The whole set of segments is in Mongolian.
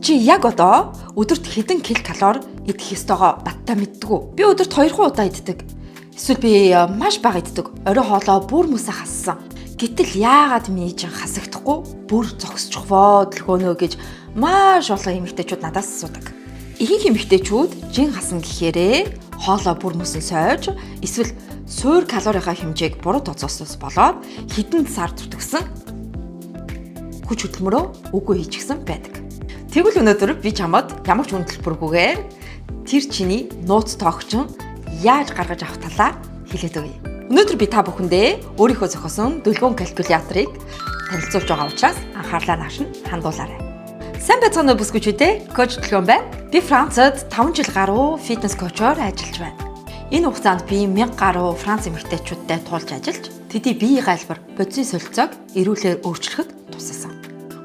Чи яг одоо өдөрт хэдэн килокалори идэх ёстойгоо баттай мэддэг үү? Би өдөрт 2 удаа иддэг. Эсвэл би маш бага иддэг. Орой хоолоо бүр мөсө хассан. Гэтэл яагаад миний жин хасагдахгүй? Бүр зогсчихвоо төлгөөнөө гэж маш олон эмэгтэйчүүд надаас асуудаг. Ихэнх эмэгтэйчүүд жин хасан гэхээрээ хоолоо бүр мөсөн сойж эсвэл суур калорийнхаа хэмжээг буруу тооцоосоос болоод хэдэн сар зүтгэсэн хүч хөдөлмөрөө үгүй хийчихсэн байдаг. Тэгвэл өнөөдөр би чамд ямар ч үнэлбэргүйгээр тэр чиний нууц тоогчон яаж гаргаж авах талаар хэлээд өгье. Өнөөдөр би та бүхэндээ өөрийнхөө зохиосон дүлгөөн калькуляторыг танилцуулж байгаа учраас анхаарлаа нааш нь хандуулаарай. Сайн байцгаана уу бүсгүйчүүдээ? Коуч Төлгөөн байна. Би Францад 5 жил гаруй фитнес коучоор ажиллаж байна. Энэ хугацаанд би 1000 гаруй Франц эмэгтэйчүүдтэй туулж ажиллаж, тэдний биеийн гайлбар, бодисын солилцоог эрүүлэр өөрчлөхөд тусалсан.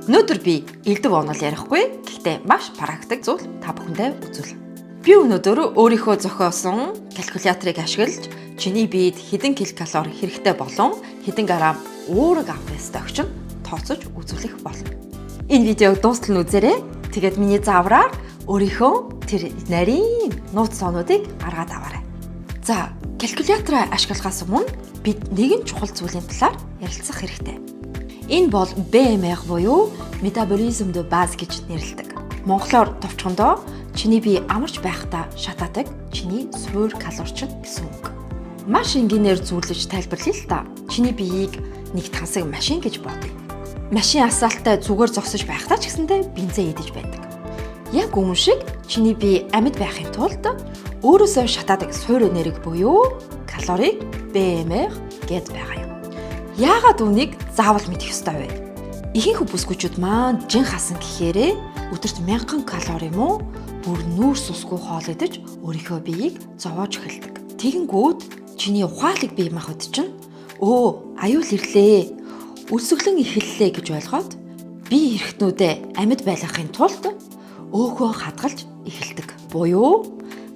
Өнөөдөр би элдв онол ярихгүй, гэхдээ маш практик зүйл та бүхэндээ үзүүлнэ. Би өнөөдөр өөрийнхөө зохиосон калькуляторыг ашиглаж чиний биед хэдэн килокалори хэрэгтэй болон хэдэн грамм уурга авах ёстой өгч тооцож үзүүлэх болно. Энэ видеог дуустал нь үзээрэй. Тэгээд миний заавраар өөрийнхөө тэр нарийн нууц тоонуудыг гаргаад аваарай. За, калькуляторыг ашиглахаас өмнө бид нэгэн чухал зүйлийн талаар ярилцах хэрэгтэй. Энэ бол BMR буюу метаболизм де баз гэж нэрлэдэг. Монголоор товчхондоо чиний бие амарч байхдаа шатаадаг чиний суур калорчин гэсэн үг. Маш энгийнээр зөвлөж тайлбарлая л та. Чиний биеийг нэг тансаг машин гэж бодъё. Машин асаалттай зүгээр зогсож байхдаа ч гэсэндээ бензин идэж байдаг. Яг өмнө шиг чиний бие амьд байхын тулд өөрөөсөө шатаадаг суур энерги буюу калорийг BMR гэж байгаа юм. Яагаад үүнийг заавал мэдэх ёстой вэ? Ихэнх бүсгүйчүүд маань жин хасан гэхээрээ өдөрт 1000 калори муу бүр нүүрс усгүй хоол идэж өөрийнхөө биеийг зовоож эхэлдэг. Тэгэнгүүт чиний ухаалаг бие махбод чинь аюул ирлээ, өсөглөн эхэллээ гэж ойлгоод бие эрхтнүүдээ амьд байлгахын тулд өөхөө хадгалж эхэлдэг. Буюу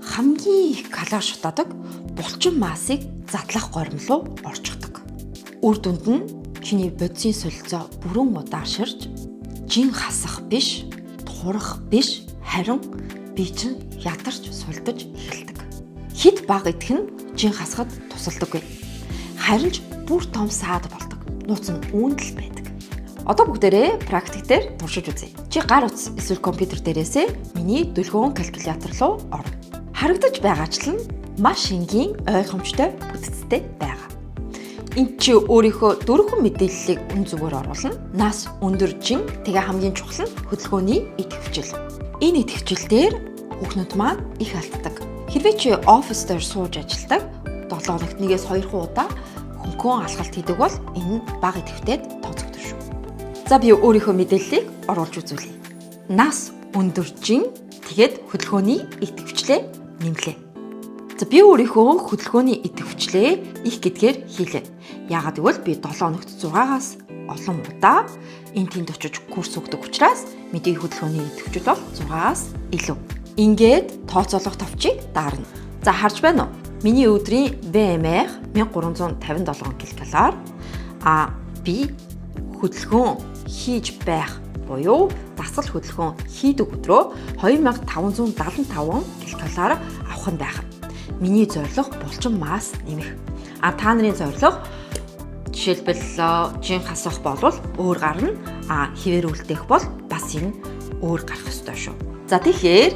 хамгийн их калори шатаадаг булчин маасыг задлах горим руу орчихдог. Үр дүнд нь чиний бодисын солилцоо бүрэн удааширч жин хасах биш, турах биш, харин бие чинь ядарч сулдаж эхэлдэг. Хэд бага идэх нь жин хасахад тусалдаггүй. Харин ч бүр том саад болдог. Нууц нь үүнд л байдаг. Одоо бүгдээрээ практик дээр туршиж үзье. Чи гар утас эсвэл компьютер дээрээсээ миний дүлгөөн калькулятор руу орно. Харагдаж байгаачлан маш энгийн ойлгомжтой бүтцтэй байгаа. Энд чи өөрийнхөө дөрвөн мэдээллийг үн зүгээр оруулна. Нас, өндөр жин, тэгээ хамгийн чухал нь хөдөлгөөний идэвхжил. Энэ идэвхжил дээр хүүхнүүд маань их алддаг. Хэрвээ чи офис дээр сууж ажилладаг, 7 хоногт 1-2 удаа хөнгөн алхалт хийдэг бол энэ бага идэвхтэд тооцогдсон шүү. За би өөрийнхөө мэдээллийг оруулж үзүүлье. Нас, өндөр жин, тэгээд хөдөлгөөний идэвхжлээ нэмлээ. За би өөрийнхөө хөдөлгөөний идэвхжлээ их гэдгээр хийлээ. Яагаад гэвэл би 7 хоногт 6-аас олон удаа энэ тэнд очиж курс өгдөг учраас мэдээ хөдөлгөөний идэвхжил бол 6-аас илүү. Ингээд тооцоолох товчийг даарна. За харж байна уу? Миний өдрийн BMR 1357 ккал. Би хөдөлгөөн хийж байх буюу дасгал хөдөлгөөн хийдэг өдрөө 2575 ккал авах нь байх. Миний зорилго булчин мас нэмэх. Та нарын зорилго жишээлбэл жин хасах болвол өөр гарна. Хэвээр үлдээх бол бас энэ өөр гарах ёстой шүү. За тэгэхээр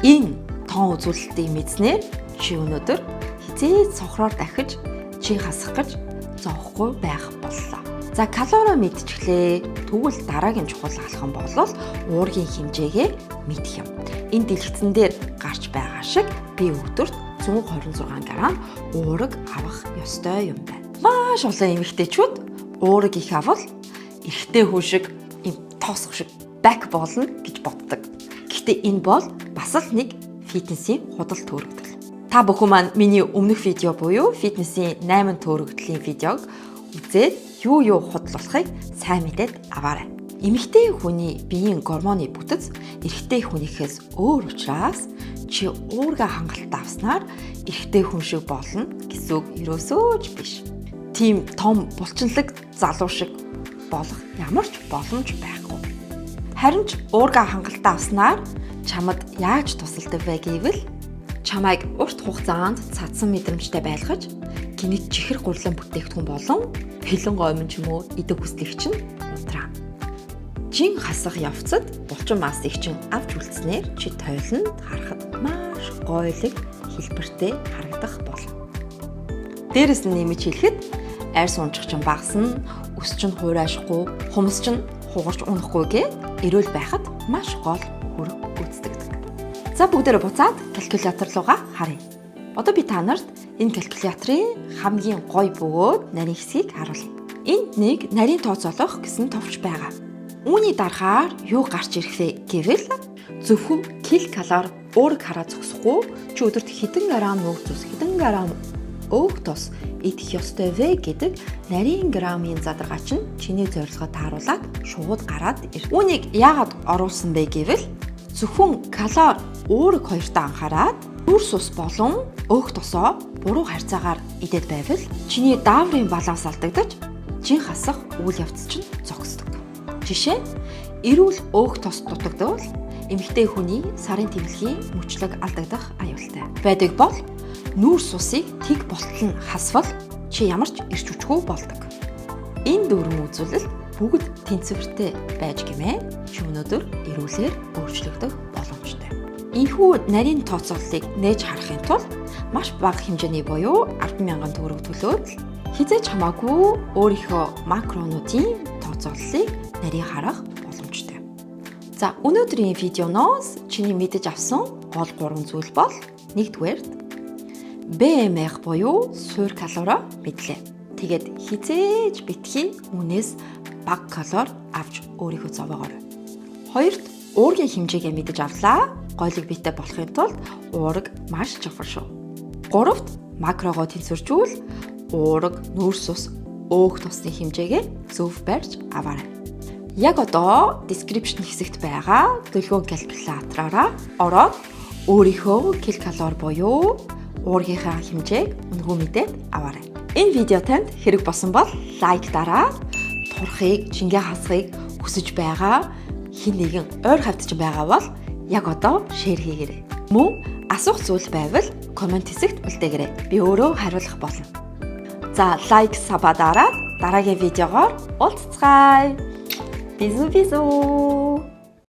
энэ тоон үзүүлэлтийг мэдснээр чи өнөөдөр хизээ цонхроор дахиж жин хасах гэж зовхгүй байх боллоо. За калори мэдчихлээ. Тэгвэл дараагийн чухал алхам бол уургийн хэмжээгээ мэдэх юм. Энэ дэлгэцэн дээр гарч байгаа шиг би өдөрт 126 грамм уурга авах ёстой юм байна. Маш олон эмэгтэйчүүд уурга их авал эрэгтэй хүн шиг юм тоосох шиг бак болно гэж боддог. Гэхдээ энэ бол бас л нэг фитнесийн худал төөрөгдөл. Та бүхэн маань миний өмнөх видео буюу фитнесийн 8 төөрөгдлийн видеог үзээд юу худал болохыг сайн мэдээд аваарай. Эмэгтэй хүний биеийн гормоны бүтэц эрэгтэй хүнийхээс өөр учраас чи уурга хангалттай авснаар эрэгтэй хүн шиг болно гэсэн үг ерөөсөө ч биш. Тийм том булчинлаг залуу шиг болох ямар ч боломж байхгүй. Харин ч уурга хангалттай авснаар чамд яаж тусалдаг вэ гэвэл чамайг урт хугацаанд цадсан мэдрэмжтэй байлгаж гинэт чихэр гурлан бүтээгдэхүүн болон бэлэн гомон ч юм уу идэг хүслийг чинь унтраа. Жин хасах явцад булчин массыг чинь авч үлдснээр чи тойлонд харахад маш гойлог хэлбэртэй харагдах болно. Дээрэс нь нэмж хэлэхэд арьс унчих чинь багасна, өс чинь хуурайшихгүй, хумс чинь хугарч унахгүй гэ эрүүл байхад маш гол хүрэг гүйцэтгэдэг. За бүгдээрээ буцаад калькулятор руугаа харъя. Одоо би та нарт энэ калькуляторын хамгийн гоё бөгөөд нарийн хэсгийг харуулъя. Энд нэг нарийн тооцоолох гэсэн товч байгаа. Үүний дарахаар юу гарч ирэх вэ гэвэл зөвхөн килокалори уург хараа зогсохгүй чи өдөрт хэдэн грамм нүүр цус, хэдэн грамм өөх тос идэх ёстой вэ гэдэг нарийн граммын задаргаа чинь чиний зорилгод тааруулаад шууд гараад ирнэ. Үүнийг яагаад оруулсан бэ гэвэл зөвхөн калори уург хоёртоо анхаарад нүүр цус болон өөх тосоо буруу харьцаагаар идээд байвал чиний дааврын баланс алдагдаж жин хасах үйл явц чинь зогсдог. Жишээ нь эрүүл өөх тос дутагдвал эмэгтэй хүний сарын тэмлэгийн мөчлөг алдагдах аюултай. Байдаг бол нүүр цусыг тэг болтол нь хасвал чи ямар ч ирч хүчгүй болдог. Энэ дөрвөн үзүүлэлт бүгд тэнцвэртэй байж гэмээр чи өнөөдөр эрүүлэр өөрчлөгдөх боломжтой. Энэхүү нарийн тооцооллыг нээж харахын тулд маш бага хэмжээний буюу 10,000 төгрөг төлөөд хизээч хамаагүй өөрийнхөө макронуудын тооцооллыг нарийн харах боломжтой. За өнөөдрийн видеоноос чиний мэдэж авсан гол 3 зүйл бол нэгдүгээр BMR буюу суур калори мэдлээ. Тэгээд хизээж битгий үнээс бага калори авч өөрийгөө зовоогоорой. Хоёрт уургийн хэмжээгээ мэдэж авлаа. Гойлог биетэй болохын тулд уурга маш чухал шүү. Гуравт макрогоо тэнцвэржүүл уурга, нүүрс ус, өөх тосны хэмжээгээ зөв барьж аваарай. Яг одоо description хэсэгт байгаа төлөвлөгөө калькулятораараа ороод өөрийнхөө килокалори буюу уургийнхаа хэмжээг үнэгүй мэдээд аваарай. Энэ видео танд хэрэг болсон бол лайк дараа. Турахыг, жингээ хасахыг хүсэж байгаа хэн нэгэн ойр хавьтж байгаа бол яг одоо шеэр хийгээрэй. Мөн асуух зүйл байвал комент хэсэгт үлдээгээрэй. Би өөрөө хариулах болно. За лайк саба дараад дараагийн видеогоор уулзцгаая. Бизүү бизүү.